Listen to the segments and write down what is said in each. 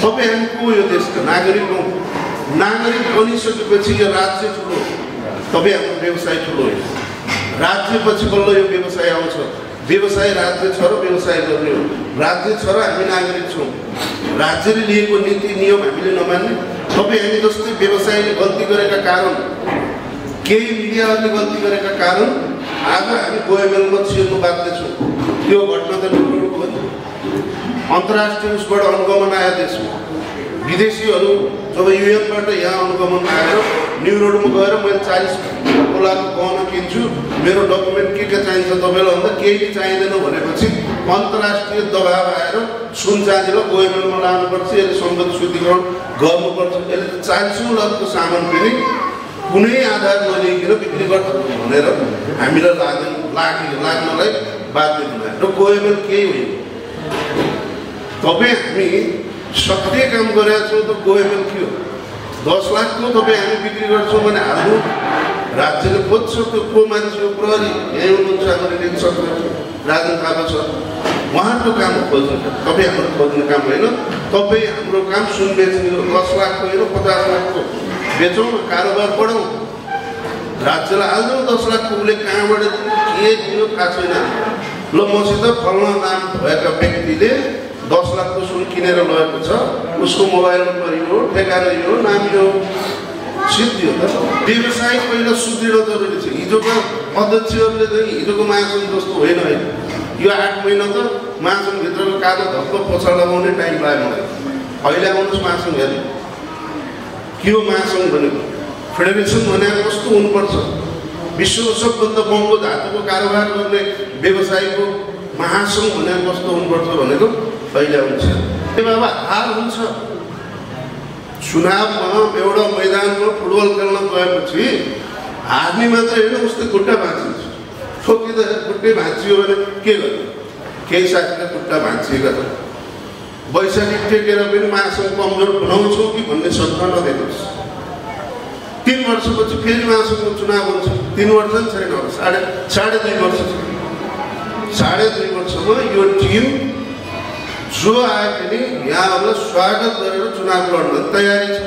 तपाईँ हामी को यो देशका नागरिक हौँ। नागरिक बनिसकेपछि यो राज्य ठुलो, तपाईँ हाम्रो व्यवसाय ठुलो होइन। राज्यपछि बल्ल यो व्यवसाय आउँछ। व्यवसाय राज्य छ र व्यवसाय गर्ने हो। राज्य छ र हामी नागरिक छौँ। राज्यले लिएको नीति नियम हामीले नमान्ने, तपाईँ हामी जस्तै व्यवसायले गल्ती गरेका कारण, केही मिडियाहरूले गल्ती गरेका कारण आज हामी गोयमेलमा छिर्नु बाध्य छौँ। त्यो घटना त न्युरोडको हो नि। अन्तर्राष्ट्रिय उसबाट अनुगमन आयो देशमा। विदेशीहरू जब युएनबाट यहाँ अनुगमन आएर न्युरोडमा गएर मैले 40 खोलाको गहना किन्छु, मेरो डकुमेन्ट के चाहिन्छ तपाईँलाई भन्दा केही चाहिँदैन भनेपछि अन्तर्राष्ट्रिय दबाब आएर सुन चाँदीलाई गोयमेलमा लानुपर्छ, यसले सम्पत्ति शुद्धिकरण गर्नुपर्छ। यसले 40 लाखको सामान पनि कुनै आधार नलिएर बिक्री गर्छ भनेर हामीलाई लाग्नलाई बाध्य बनायो। र गोयमेल केही होइन। तपाईँ हामी सक्रिय काम गरेका छौँ त गोयमेल के हो? 10 लाखको तपाईँ हामी बिक्री गर्छौँ भने हाम्रो राज्यले खोज्छ त्यो को मान्छे प्रहरी यही हुनुहुन्छ हाम्रो निरीक्षक राजन थापा छ, उहाँको काम खोज्नु। तपाईँ हाम्रो खोज्ने काम होइन। तपाईँ हाम्रो काम सुन बेच्ने हो। 10 लाखको होइन 50 लाखको बेचौँ न, कारोबार बढाउँ, राज्यलाई हाल्छौँ। 10 लाखको उसले कहाँबाट के दियो थाहा छैन। ल मसित फल्न नाम भएका व्यक्तिले 10 लाखको सुन किनेर लगेको छ, उसको मोबाइल नम्बर यो, ठेगाना यो, नाम यो, सिद्धि हो त। व्यवसाय पहिला सुदृढ जरुरी छ। हिजोको अध्यक्षहरूले चाहिँ हिजोको महासङ्घ जस्तो होइन है। यो 8 महिना त महासङ्घभित्रको कालो धप्प पोछा लगाउने टाइम लाग्यो मलाई। अहिले आउनुहोस् महासङ्घ हेर्नु के हो महासङ्घ भनेको। फेडरेसन भनेको कस्तो हुनुपर्छ? विश्वको सबभन्दा महँगो धातुको कारोबार गर्ने व्यवसायको महासङ्घ भनेको कस्तो हुनुपर्छ भनेको अहिले हुन्छ। ए बाबा हार हुन्छ। चुनावमा एउटा मैदानमा फुटबल खेल्न गएपछि हार्ने मात्र होइन, उसले खुट्टा भाँचिन्छ। ठोकिँदा खुट्टै भाँचियो भने के गर्नु? केही साथीले खुट्टा भाँचिएका छन्। वैशाखी टेकेर पनि महासङ्घ कमजोर बनाउँछौ कि भन्ने शङ्का नदिनुहोस्। 3 वर्षपछि फेरि महासङ्घको चुनाव हुन्छ। 3 वर्ष छैन, साढे 2 वर्ष छ। 2.5 वर्षमा यो टिम जो आए पनि यहाँहरूलाई स्वागत गरेर चुनाव लड्न तयारी छ।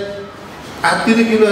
आत्तिने किन